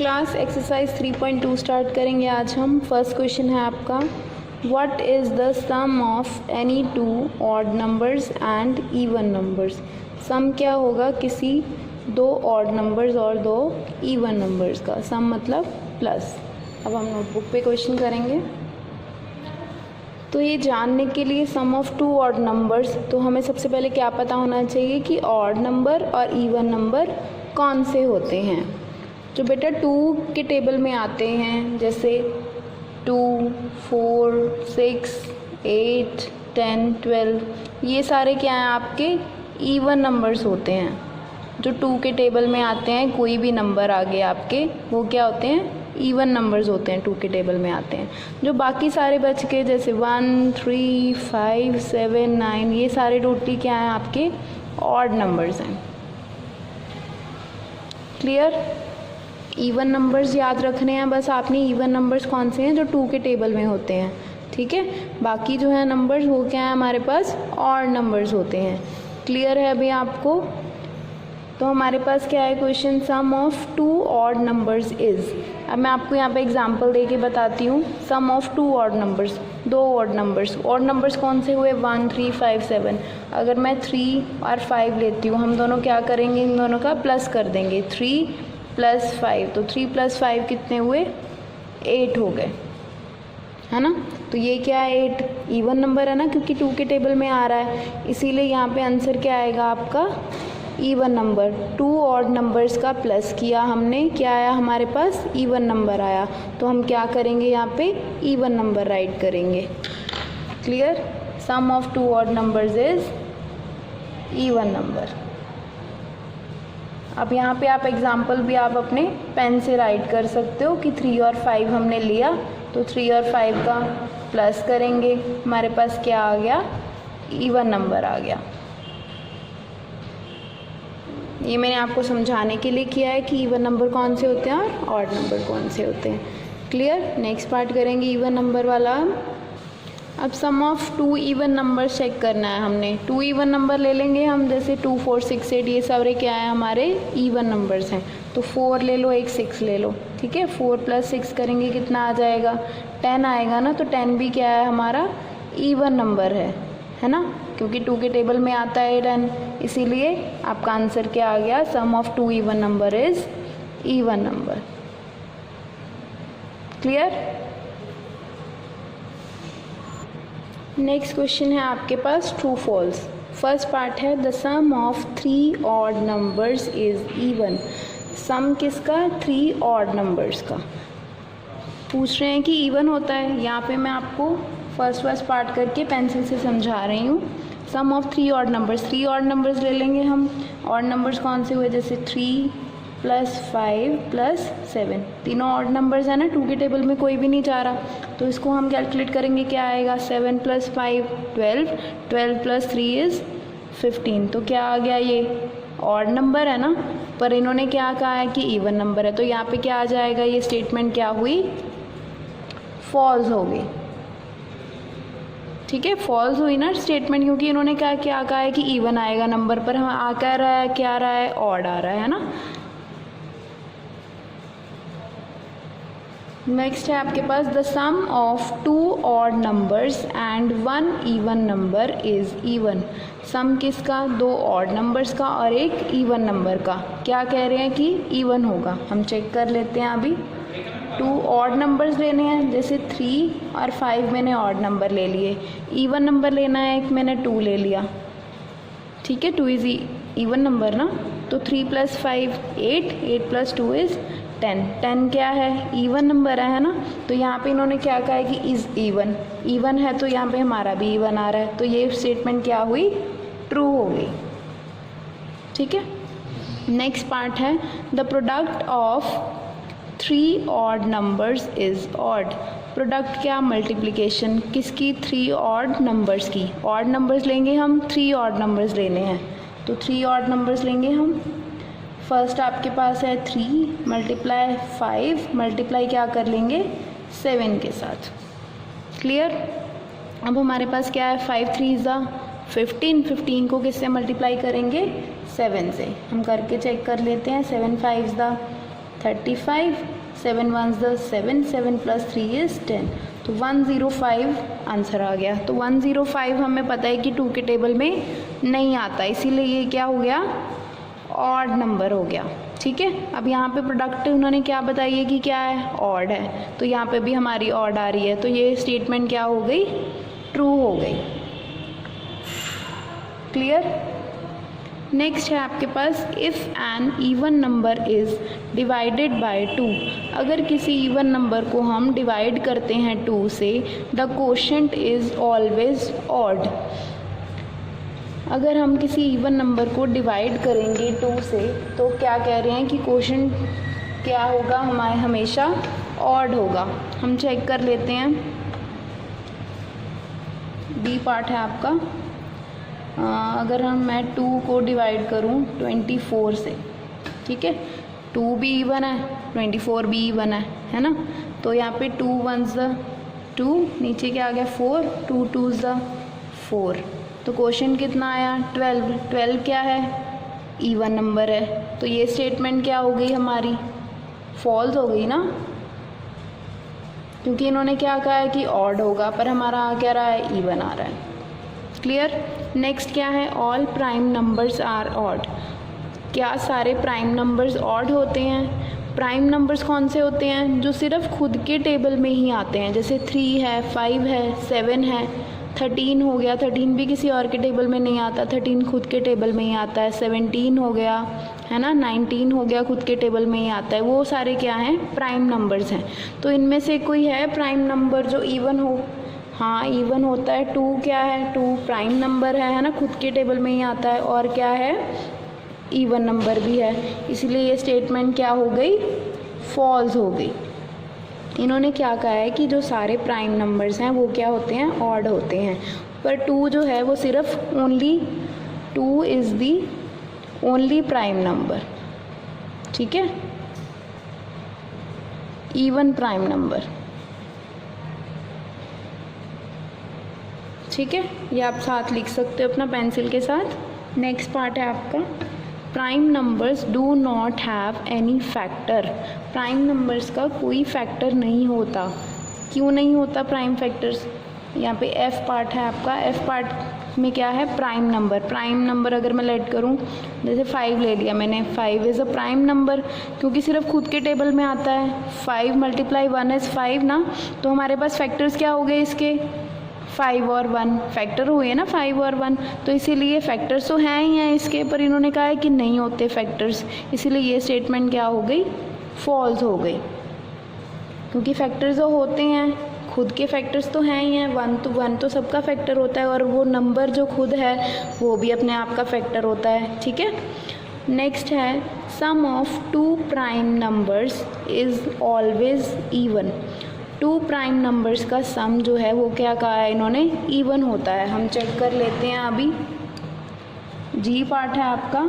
Class exercise 3.2 start करेंगे आज हम। फर्स्ट क्वेश्चन है आपका, what is the sum of any two odd numbers and even numbers. Sum क्या होगा किसी दो ऑड नंबर्स और दो इवन नंबर्स का। सम मतलब प्लस। अब हम नोटबुक पे क्वेश्चन करेंगे। तो ये जानने के लिए सम ऑफ टू ऑड नंबर्स, तो हमें सबसे पहले क्या पता होना चाहिए कि ऑड नंबर और इवन नंबर कौन से होते हैं। जो बेटा 2 के टेबल में आते हैं, जैसे 2, 4, 6, 8, 10, 12, ये सारे क्या हैं आपके इवन नंबर्स होते हैं। जो 2 के टेबल में आते हैं, कोई भी नंबर आगे आपके, वो क्या होते हैं, इवन नंबर्स होते हैं, 2 के टेबल में आते हैं। जो बाकी सारे बच के जैसे 1, 3, 5, 7, 9, ये सारे टोटली क्या हैं आपके ऑड नंबर्स हैं। क्लियर। इवन नंबर्स याद रखने हैं बस आपने। इवन नंबर्स कौन से हैं, जो 2 के टेबल में होते हैं, ठीक है। बाकी जो है नंबर्स वो क्या है हमारे पास ऑड नंबर्स होते हैं। क्लियर है अभी आपको। तो हमारे पास क्या है question, sum of two odd numbers is. अब मैं आपको यहाँ पे एग्जांपल दे के बताती हूँ। Sum of two odd numbers, दो ऑड नंबर्स। ऑड नंबर्स कौन से हुए, 1, 3, 5, 7। अगर मैं 3 और 5 लेती हूँ, हम दोनों क्या करेंगे, इन दोनों का प्लस कर देंगे। 3 + 5, तो 3 + 5 कितने हुए, 8 हो गए, है ना। तो ये क्या है, 8 इवन नंबर है ना, क्योंकि 2 के टेबल में आ रहा है, इसीलिए यहाँ पे आंसर क्या आएगा आपका इवन नंबर। 2 ऑड नंबर्स का प्लस किया हमने, क्या आया हमारे पास, इवन नंबर आया। तो हम क्या करेंगे, यहाँ पे इवन नंबर राइट करेंगे। Clear. Sum of two odd numbers is even number. अब यहाँ पे आप एग्जाम्पल भी आप अपने पेन से राइट कर सकते हो कि 3 और 5 हमने लिया, तो 3 और 5 का प्लस करेंगे, हमारे पास क्या आ गया, इवन नंबर आ गया। ये मैंने आपको समझाने के लिए किया है कि इवन नंबर कौन से होते हैं और ऑड नंबर कौन से होते हैं। क्लियर। नेक्स्ट पार्ट करेंगे इवन नंबर वाला। अब सम ऑफ 2 इवन नंबर चेक करना है हमने। 2 इवन नंबर ले लेंगे हम, जैसे 2, 4, 6, 8, ये सारे क्या है हमारे इवन नंबर्स हैं। तो 4 ले लो, एक 6 ले लो, ठीक है। 4 + 6 करेंगे, कितना आ जाएगा, 10 आएगा ना। तो 10 भी क्या है हमारा इवन नंबर है ना, क्योंकि 2 के टेबल में आता है 10, इसीलिए आपका आंसर क्या आ गया, sum of 2 even number is even number. Clear. Next question है आपके पास ट्रू फॉल्स। फर्स्ट पार्ट है, the sum of 3 odd numbers is even. Sum किसका, 3 ऑड नंबर्स का। पूछ रहे हैं कि इवन होता है। यहाँ पे मैं आपको फर्स्ट पार्ट करके पेंसिल से समझा रही हूँ। Sum of 3 odd numbers, 3 odd numbers ले लेंगे हम। ऑड नंबर्स कौन से हुए, जैसे 3 + 5 + 7, तीनों ऑड नंबर्स है ना, 2 के टेबल में कोई भी नहीं जा रहा, तो इसको हम कैलकुलेट करेंगे, क्या आएगा, 7 + 5 12, 12 + 3 इज़ 15। तो क्या आ गया, ये ऑड नंबर है ना, पर इन्होंने क्या कहा है कि इवन नंबर है, तो यहाँ पे क्या आ जाएगा, ये स्टेटमेंट क्या हुई, फॉल्स हो गई। ठीक है, फॉल्स हुई ना स्टेटमेंट, क्योंकि इन्होंने क्या कहा है कि इवन आएगा नंबर, पर हम आ क्या रहा है, क्या आ रहा है, ऑड आ रहा है ना। नेक्स्ट है आपके पास, the sum of 2 odd numbers and 1 even number is even. Sum किसका, 2 ऑड नंबर्स का और एक इवन नंबर का। क्या कह रहे हैं कि इवन होगा। हम चेक कर लेते हैं अभी। 2 ऑड नंबर्स लेने हैं, जैसे 3 और 5 मैंने ऑड नंबर ले लिए। इवन नंबर लेना है, एक मैंने 2 ले लिया, ठीक है। 2 इज़ इवन नंबर ना, तो 3 + 5 8, 8 + 2 इज़ 10। 10 क्या है, इवन नंबर है ना। तो यहाँ पे इन्होंने क्या कहा है कि इज़ इवन। इवन है तो यहाँ पे हमारा भी इवन आ रहा है, तो ये स्टेटमेंट क्या हुई, ट्रू हो गई। ठीक है। नेक्स्ट पार्ट है, the product of 3 odd numbers is odd. Product क्या, मल्टीप्लिकेशन किसकी, 3 ऑड नंबर्स की। ऑड नंबर्स लेंगे हम, 3 ऑड नंबर्स लेने हैं, तो 3 ऑड नंबर्स लेंगे हम। फर्स्ट आपके पास है 3 × 5 मल्टीप्लाई क्या कर लेंगे, 7 के साथ। क्लियर। अब हमारे पास क्या है, 5 3 = 15, 15 को किससे मल्टीप्लाई करेंगे, 7 से। हम करके चेक कर लेते हैं। 7 5 = 35, 7 1s the 7, 7 + 3 is 10, तो 105 आंसर आ गया। तो 105 हमें पता है कि 2 के टेबल में नहीं आता, इसीलिए ये क्या हो गया, ऑड नंबर हो गया। ठीक है, अब यहाँ पे प्रोडक्ट उन्होंने क्या बताई है कि क्या है, ऑड है, तो यहाँ पे भी हमारी ऑड आ रही है, तो ये स्टेटमेंट क्या हो गई, ट्रू हो गई। क्लियर। नेक्स्ट है आपके पास, if an even number is divided by 2, अगर किसी इवन नंबर को हम डिवाइड करते हैं 2 से, the quotient is always odd. अगर हम किसी इवन नंबर को डिवाइड करेंगे 2 से, तो क्या कह रहे हैं कि कोशेंट क्या होगा, हमारे हमेशा ऑड होगा। हम चेक कर लेते हैं, बी पार्ट है आपका। अगर मैं 2 को डिवाइड करूं 24 से, ठीक है, 2 भी इवन है, 24 भी इवन है ना, तो यहाँ पे 2 1s द 2, नीचे क्या आ गया 4, 2 2s द 4, तो क्वेश्चन कितना आया 12। 12 क्या है, इवन नंबर है, तो ये स्टेटमेंट क्या हो गई हमारी, फॉल्स हो गई ना, क्योंकि इन्होंने क्या कहा है कि ऑड होगा, पर हमारा आ क्या रहा है, इवन आ रहा है। क्लियर। नेक्स्ट क्या है, all prime numbers are odd. क्या सारे प्राइम नंबर्स ऑड होते हैं। प्राइम नंबर्स कौन से होते हैं, जो सिर्फ खुद के टेबल में ही आते हैं, जैसे 3 है, 5 है, 7 है, 13 हो गया, 13 भी किसी और के टेबल में नहीं आता, 13 खुद के टेबल में ही आता है, 17 हो गया, है ना, 19 हो गया, खुद के टेबल में ही आता है, वो सारे क्या हैं, प्राइम नंबर्स हैं। तो इनमें से कोई है प्राइम नंबर जो इवन हो, हाँ इवन होता है। 2 क्या है, 2 प्राइम नंबर है ना, खुद के टेबल में ही आता है, और क्या है, इवन नंबर भी है, इसलिए ये स्टेटमेंट क्या हो गई, फॉल्स हो गई। इन्होंने क्या कहा है कि जो सारे प्राइम नंबर्स हैं वो क्या होते हैं, ऑड होते हैं, पर 2 जो है वो सिर्फ only 2 is the only prime number, ठीक है, इवन प्राइम नंबर, ठीक है, ये आप साथ लिख सकते हो अपना पेंसिल के साथ। नेक्स्ट पार्ट है आपका, prime numbers do not have any factor. Prime numbers का कोई फैक्टर नहीं होता। क्यों नहीं होता प्राइम फैक्टर्स, यहाँ पे एफ पार्ट है आपका। एफ पार्ट में क्या है, प्राइम नंबर। प्राइम नंबर अगर मैं लेट करूँ, जैसे 5 ले लिया मैंने, 5 इज़ अ प्राइम नंबर, क्योंकि सिर्फ खुद के टेबल में आता है। 5 × 1 इज़ 5 ना, तो हमारे पास फैक्टर्स क्या हो गए इसके, 5 और 1 फैक्टर हुए ना, 5 और 1, तो इसीलिए फैक्टर्स तो हैं ही हैं इसके, पर इन्होंने कहा है कि नहीं होते फैक्टर्स, इसीलिए ये स्टेटमेंट क्या हो गई, फॉल्स हो गई, क्योंकि फैक्टर्स जो होते हैं खुद के फैक्टर्स तो हैं ही हैं। 1 तो सबका फैक्टर होता है, और वो नंबर जो खुद है वो भी अपने आप का फैक्टर होता है, ठीक है। नेक्स्ट है, sum of 2 prime numbers is always even. 2 prime numbers का सम जो है वो क्या कहा है इन्होंने, इवन होता है। हम चेक कर लेते हैं अभी, जी पार्ट है आपका,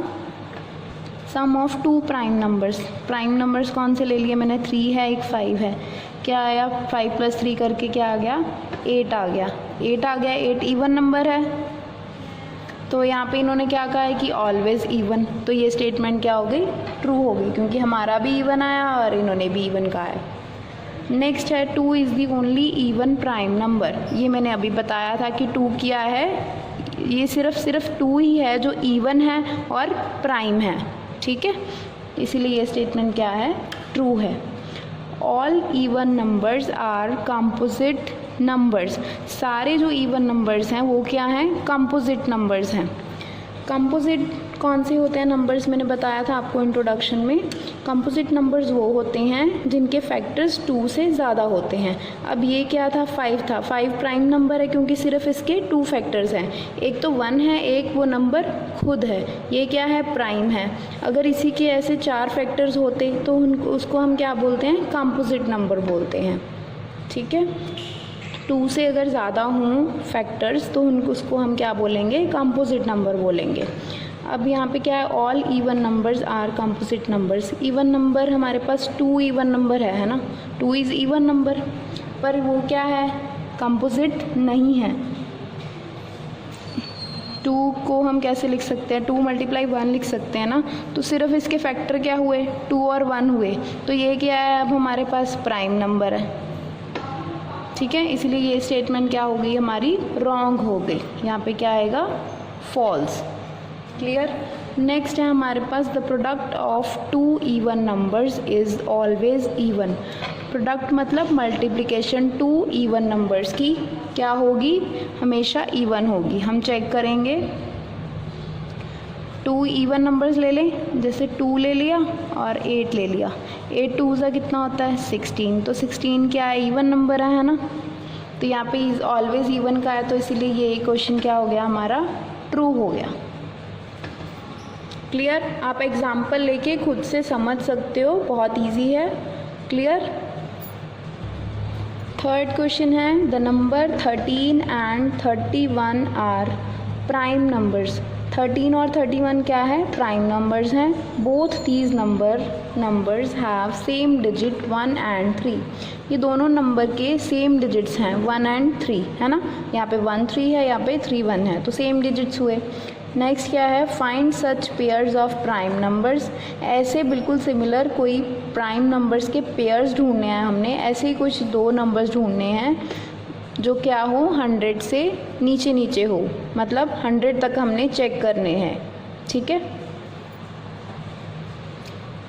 sum of 2 prime numbers. Prime numbers कौन से ले लिए मैंने, 3 है, एक 5 है, क्या आया, 5 + 3 करके क्या आ गया, 8 आ गया। 8 आ गया, 8 इवन नंबर है, तो यहाँ पे इन्होंने क्या कहा है कि ऑलवेज इवन, तो ये स्टेटमेंट क्या हो गई, ट्रू हो गई, क्योंकि हमारा भी इवन आया और इन्होंने भी इवन कहा है। नेक्स्ट है, 2 is the only even prime number. ये मैंने अभी बताया था कि 2 क्या है, ये सिर्फ 2 ही है जो इवन है और प्राइम है, ठीक है, इसीलिए ये स्टेटमेंट क्या है, ट्रू है। All even numbers are composite numbers. सारे जो इवन नंबर्स हैं वो क्या हैं, कंपोजिट नंबर्स हैं। कंपोजिट कौन से होते हैं नंबर्स, मैंने बताया था आपको इंट्रोडक्शन में। कंपोजिट नंबर्स वो होते हैं जिनके फैक्टर्स 2 से ज़्यादा होते हैं। अब ये क्या था, 5 था, 5 प्राइम नंबर है क्योंकि सिर्फ इसके 2 फैक्टर्स हैं, एक तो 1 है, एक वो नंबर खुद है, ये क्या है, प्राइम है। अगर इसी के ऐसे 4 फैक्टर्स होते तो उसको हम क्या बोलते हैं, कंपोजिट नंबर बोलते हैं, ठीक है। 2 से अगर ज़्यादा हों फैक्टर्स तो उसको हम क्या बोलेंगे, कंपोजिट नंबर बोलेंगे। अब यहाँ पे क्या है, all even numbers are composite numbers. Even number हमारे पास 2 इवन नंबर है ना, 2 इज़ इवन नंबर, पर वो क्या है, कंपोजिट नहीं है। 2 को हम कैसे लिख सकते हैं, 2 × 1 लिख सकते हैं ना। तो सिर्फ इसके फैक्टर क्या हुए, 2 और 1 हुए, तो ये क्या है, अब हमारे पास प्राइम नंबर है, ठीक है। इसलिए ये स्टेटमेंट क्या हो गई हमारी, रॉन्ग हो गई। यहाँ पे क्या आएगा, फॉल्स। क्लियर। नेक्स्ट है हमारे पास the product of 2 even numbers is always even. Product मतलब मल्टीप्लिकेशन 2 इवन नंबर्स की क्या होगी, हमेशा इवन होगी। हम चेक करेंगे, 2 इवन नंबर्स ले लें, जैसे 2 ले लिया और 8 ले लिया। 8 2 सा कितना होता है, 16। तो 16 क्या है, इवन नंबर है ना। तो यहाँ पे इज़ ऑलवेज इवन का है, तो इसीलिए ये क्वेश्चन क्या हो गया हमारा, ट्रू हो गया। क्लियर। आप एग्जाम्पल लेके खुद से समझ सकते हो, बहुत इजी है। क्लियर। थर्ड क्वेश्चन है, the number 13 and 31 are prime numbers. 13 और 31 क्या है, प्राइम नंबर्स हैं। Both these numbers have same digit 1 and 3। ये दोनों नंबर के सेम डिजिट्स हैं, 1 and 3 है ना। यहाँ पे 1 3 है, यहाँ पे 3 1 है, तो सेम डिजिट्स हुए। नेक्स्ट क्या है, find such pairs of prime numbers. ऐसे बिल्कुल सिमिलर कोई प्राइम नंबर्स के पेयर्स ढूंढने हैं हमने। ऐसे ही कुछ 2 नंबर्स ढूंढने हैं जो क्या हो, 100 से नीचे नीचे हो, मतलब 100 तक हमने चेक करने हैं, ठीक है।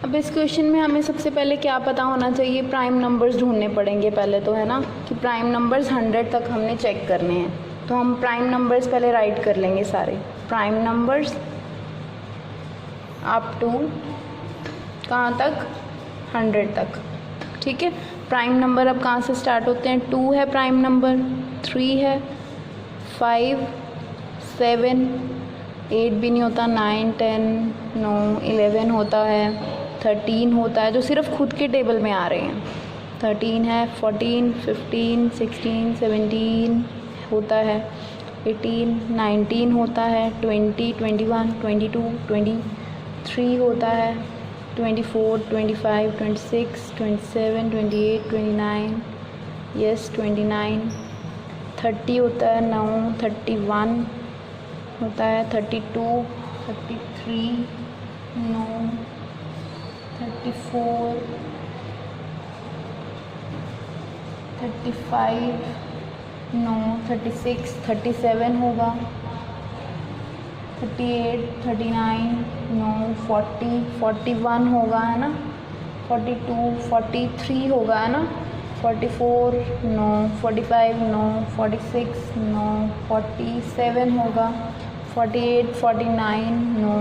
अब इस क्वेश्चन में हमें सबसे पहले क्या पता होना चाहिए, प्राइम नंबर्स ढूंढने पड़ेंगे पहले तो, है ना, कि प्राइम नंबर्स 100 तक हमने चेक करने हैं। तो हम प्राइम नंबर्स पहले राइट कर लेंगे सारे। प्राइम नंबर्स अप टू कहाँ तक, 100 तक, ठीक है। प्राइम नंबर अब कहाँ से स्टार्ट होते हैं, 2 है प्राइम नंबर, 3 है, 5 7 8 भी नहीं होता, 9 10 9 11 होता है, 13 होता है, जो सिर्फ खुद के टेबल में आ रहे हैं। 13 है, 14 15 16 17 होता है, 18 19 होता है, 20 21 22 23 होता है, 24 25 26 27 28 29 यस 29 30 होता है, 9 31 होता है, 32 33 9 34 35 9 36 37 होगा, 38 39 9 40 41 होगा, है ना, 42 43 होगा, है ना, 44 9 45 9 46 9 47 होगा, 48 49 9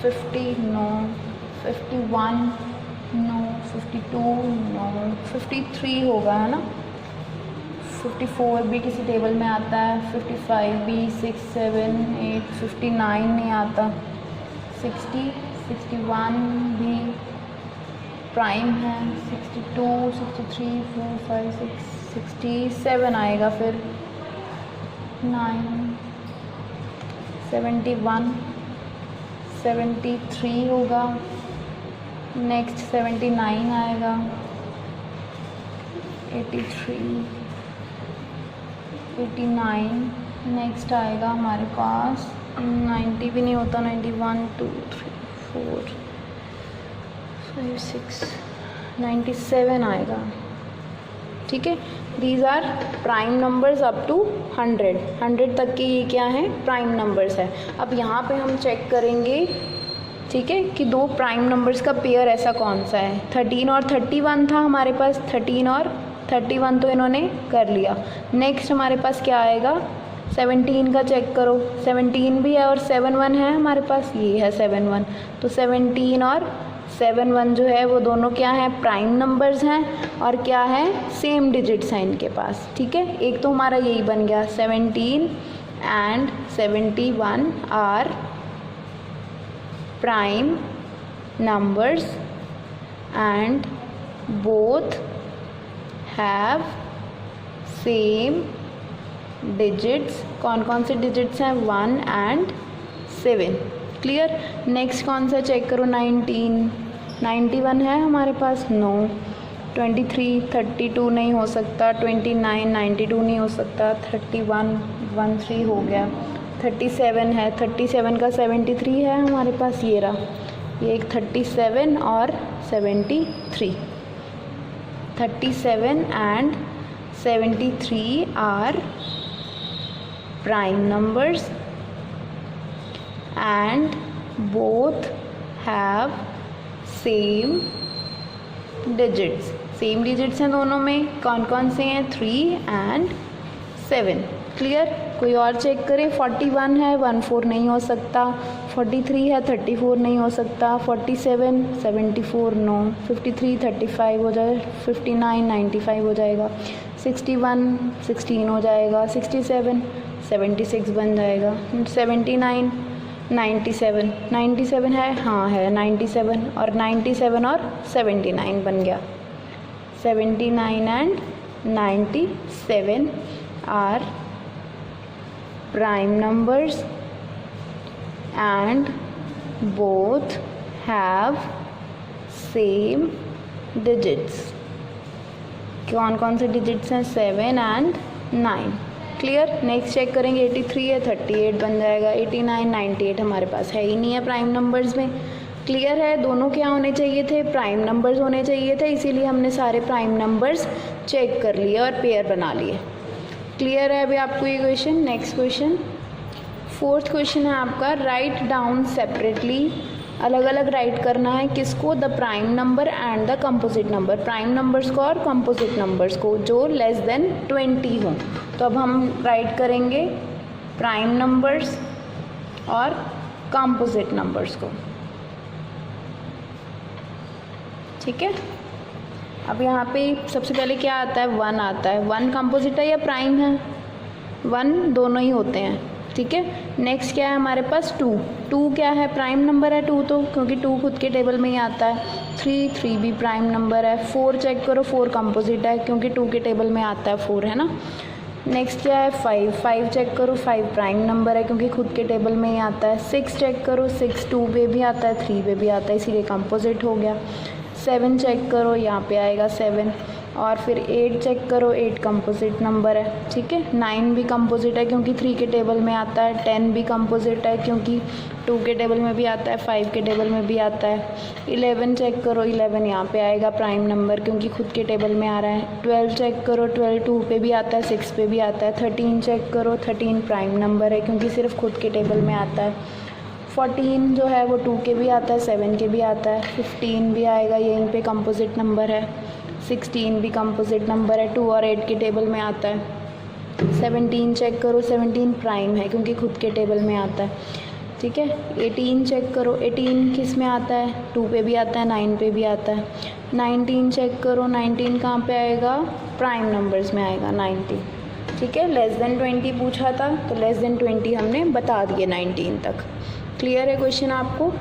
50 9 51 9 52 9 53 होगा, है ना, 54 भी किसी टेबल में आता है, 55 भी, 6 7 8 59 नहीं आता, 60 61 भी प्राइम है, 62 63 4 5 6 67 आएगा, फिर 9 71 73 होगा, नेक्स्ट 79 आएगा, 83 89 नेक्स्ट आएगा हमारे पास, 90 भी नहीं होता, 91 2 3 4 5 6 97 आएगा, ठीक है। These are prime numbers up to 100 तक के ये क्या है, प्राइम नंबर्स है। अब यहाँ पे हम चेक करेंगे, ठीक है, कि 2 प्राइम नंबर्स का पेयर ऐसा कौन सा है। 13 और 31 था हमारे पास, 13 और 31 तो इन्होंने कर लिया। नेक्स्ट हमारे पास क्या आएगा, 17 का चेक करो, 17 भी है और 7 1 है हमारे पास, ये है 7 1, तो 17 और 7 1 जो है वो दोनों क्या है, प्राइम नंबर्स हैं और क्या है, सेम डिजिट्स हैं इनके पास, ठीक है। एक तो हमारा यही बन गया, 17 and 71 are prime numbers and both have same digits. कौन कौन से डिजिट्स हैं, 1 and 7। क्लियर। नेक्स्ट कौन सा चेक करो, 19 91 है हमारे पास, नो। 23 32 नहीं हो सकता, 29 92 नहीं हो सकता, 31 13 हो गया, 37 है, 37 का 73 है हमारे पास, ये रहा, ये एक 37 और 73, 37 and 73 are prime numbers and both have same digits. Same digits हैं दोनों में, कौन कौन से हैं? 3 and 7. क्लियर? कोई और चेक करे. 41 है, 14 नहीं हो सकता. 43 है, 34 नहीं हो सकता. 47, 74 नो. 53, 35 हो जाए. 59, 95 हो जाएगा. 61, 16 हो जाएगा. 67, 76 बन जाएगा. 79, 97, 97 है, हाँ है 97, और 97 और 79 बन गया. 79 and 97 are prime numbers and both have same digits. कौन कौन से डिजिट्स हैं? 7 and 9. क्लियर? नेक्स्ट चेक करेंगे. 83 है, 38 बन जाएगा. 89, 98 हमारे पास है ही नहीं है प्राइम नंबर्स में. क्लियर है? दोनों क्या होने चाहिए थे? प्राइम नंबर्स होने चाहिए थे, इसीलिए हमने सारे प्राइम नंबर्स चेक कर लिए और पेयर बना लिए. क्लियर है अभी आपको ये question? Next question, fourth question है आपका. राइट डाउन सेपरेटली, अलग अलग राइट करना है. किसको? The prime number and the composite number. Prime numbers को और कंपोजिट नंबर्स को जो लेस देन 20 हों. तो अब हम राइट करेंगे प्राइम नंबर्स और कंपोजिट नंबर्स को. ठीक है? अब यहाँ पे सबसे पहले क्या आता है? 1 आता है. 1 कंपोजिट है या प्राइम है? 1 दोनों ही होते हैं. ठीक है? नेक्स्ट क्या है हमारे पास? 2. 2 क्या है? प्राइम नंबर है 2 तो, क्योंकि 2 खुद के टेबल में ही आता है. 3 भी प्राइम नंबर है. 4 चेक करो, 4 कंपोजिट है क्योंकि 2 के टेबल में आता है 4, है ना. नेक्स्ट क्या है? 5 चेक करो, 5 प्राइम नंबर है क्योंकि खुद के टेबल में ही आता है. 6 चेक करो, 6 2 पे भी आता है, 3 पे भी आता है, इसीलिए कंपोजिट हो गया. 7 चेक करो, यहाँ पे आएगा 7. और फिर 8 चेक करो, 8 कंपोजिट नंबर है. ठीक है? 9 भी कंपोजिट है क्योंकि 3 के टेबल में आता है. 10 भी कंपोजिट है क्योंकि 2 के टेबल में भी आता है, 5 के टेबल में भी आता है. 11 चेक करो, 11 यहाँ पे आएगा प्राइम नंबर क्योंकि खुद के टेबल में आ रहा है. 12 चेक करो, 12 2 पे भी आता है, 6 पे भी आता है. 13 चेक करो, 13 प्राइम नंबर है क्योंकि सिर्फ खुद के टेबल में आता है. 14 जो है वो 2 के भी आता है, 7 के भी आता है. 15 भी आएगा, यहीं पे कंपोजिट नंबर है. 16 भी कंपोजिट नंबर है, 2 और 8 के टेबल में आता है. 17 चेक करो, 17 प्राइम है क्योंकि खुद के टेबल में आता है. ठीक है? 18 चेक करो, 18 किस में आता है? 2 पे भी आता है, 9 पे भी आता है. 19 चेक करो, 19 कहाँ पे आएगा? प्राइम नंबर्स में आएगा 19. ठीक है? लेस देन 20 पूछा था तो लेस देन 20 हमने बता दिए 19 तक. क्लियर है क्वेश्चन आपको?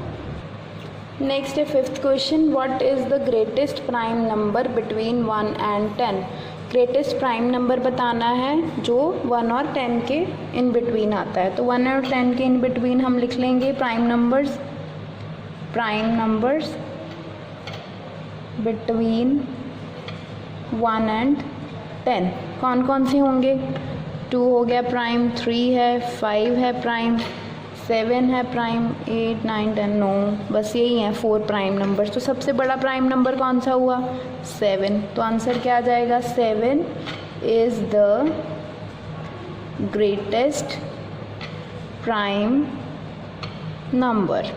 नेक्स्ट है 5th question. What is the greatest prime number between 1 and 10. Greatest prime number बताना है जो 1 और 10 के इन बिटवीन आता है. तो 1 और 10 के इन बिटवीन हम लिख लेंगे प्राइम नंबर्स बिटवीन 1 and 10. कौन कौन से होंगे? 2 हो गया प्राइम, 3 है, 5 है प्राइम, 7 है प्राइम, 8 9 10 नो, बस यही है 4 प्राइम नंबर. तो सबसे बड़ा प्राइम नंबर कौन सा हुआ? 7. तो आंसर क्या आ जाएगा? 7 is the greatest prime number.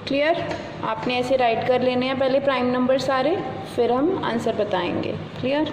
Clear? आपने ऐसे राइट कर लेने हैं पहले प्राइम नंबर सारे, फिर हम आंसर बताएंगे. क्लियर?